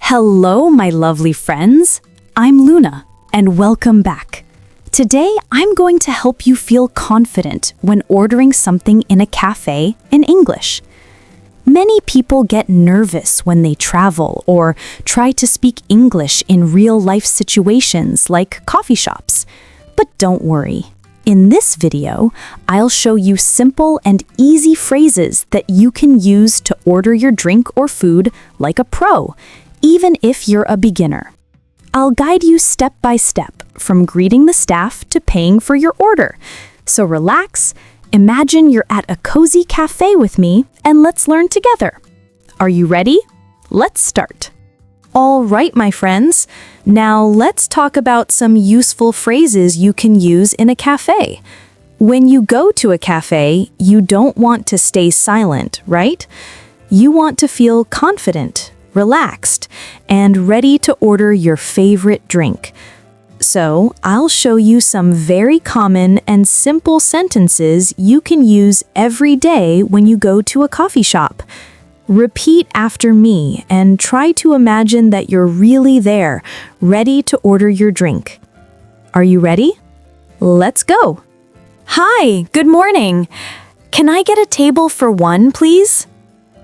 Hello, my lovely friends. I'm Luna, and welcome back. Today, I'm going to help you feel confident when ordering something in a cafe in English. Many people get nervous when they travel or try to speak English in real-life situations like coffee shops. But don't worry. In this video, I'll show you simple and easy phrases that you can use to order your drink or food like a pro, even if you're a beginner. I'll guide you step by step, from greeting the staff to paying for your order. So relax, imagine you're at a cozy cafe with me, and let's learn together. Are you ready? Let's start. All right, my friends. Now let's talk about some useful phrases you can use in a cafe. When you go to a cafe, you don't want to stay silent, right? You want to feel confident, relaxed, and ready to order your favorite drink. So, I'll show you some very common and simple sentences you can use every day when you go to a coffee shop. Repeat after me and try to imagine that you're really there, ready to order your drink. Are you ready? Let's go! Hi, good morning. Can I get a table for one, please?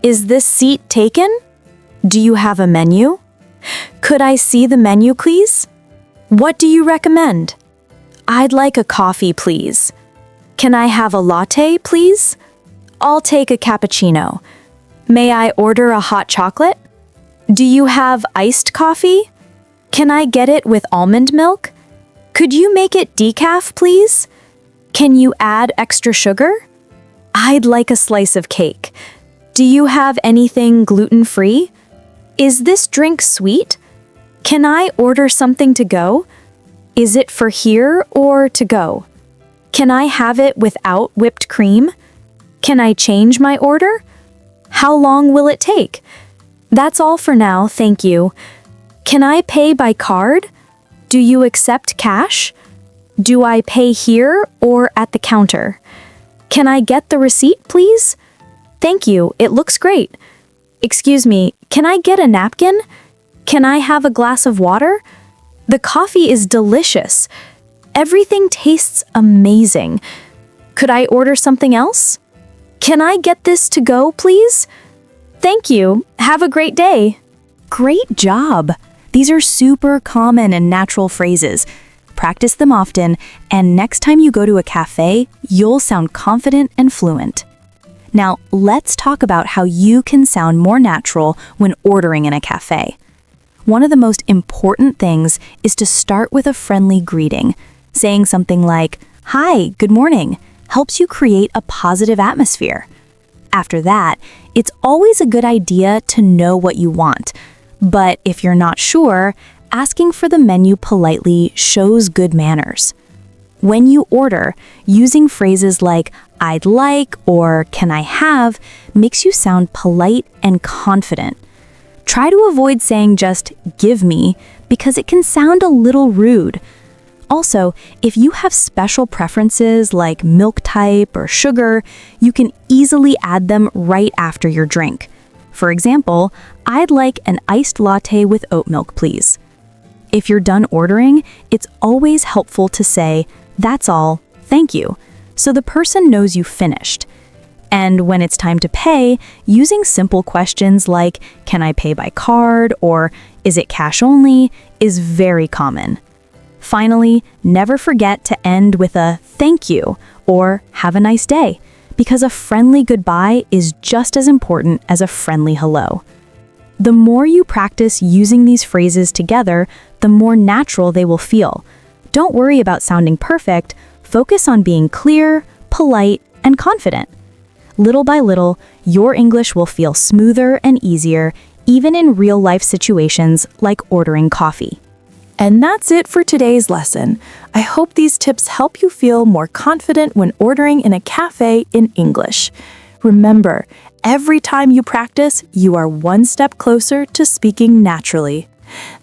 Is this seat taken? Do you have a menu? Could I see the menu, please? What do you recommend? I'd like a coffee, please. Can I have a latte, please? I'll take a cappuccino. May I order a hot chocolate? Do you have iced coffee? Can I get it with almond milk? Could you make it decaf, please? Can you add extra sugar? I'd like a slice of cake. Do you have anything gluten-free? Is this drink sweet? Can I order something to go? Is it for here or to go? Can I have it without whipped cream? Can I change my order? How long will it take? That's all for now, thank you. Can I pay by card? Do you accept cash? Do I pay here or at the counter? Can I get the receipt, please? Thank you, it looks great. Excuse me, can I get a napkin? Can I have a glass of water? The coffee is delicious. Everything tastes amazing. Could I order something else? Can I get this to go, please? Thank you. Have a great day. Great job. These are super common and natural phrases. Practice them often, and next time you go to a cafe, you'll sound confident and fluent. Now, let's talk about how you can sound more natural when ordering in a cafe. One of the most important things is to start with a friendly greeting. Saying something like, "Hi, good morning," helps you create a positive atmosphere. After that, it's always a good idea to know what you want. But if you're not sure, asking for the menu politely shows good manners. When you order, using phrases like "I'd like" or "Can I have" makes you sound polite and confident. Try to avoid saying just "give me" because it can sound a little rude. Also, if you have special preferences like milk type or sugar, you can easily add them right after your drink. For example, "I'd like an iced latte with oat milk, please." If you're done ordering, it's always helpful to say, "That's all, thank you," so the person knows you finished. And when it's time to pay, using simple questions like, "Can I pay by card?" or "Is it cash only?" is very common. Finally, never forget to end with a "thank you" or "have a nice day," because a friendly goodbye is just as important as a friendly hello. The more you practice using these phrases together, the more natural they will feel. Don't worry about sounding perfect, focus on being clear, polite, and confident. Little by little, your English will feel smoother and easier, even in real-life situations like ordering coffee. And that's it for today's lesson. I hope these tips help you feel more confident when ordering in a cafe in English. Remember, every time you practice, you are one step closer to speaking naturally.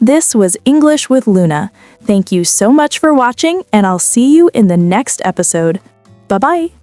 This was English with Luna. Thank you so much for watching, and I'll see you in the next episode. Bye-bye!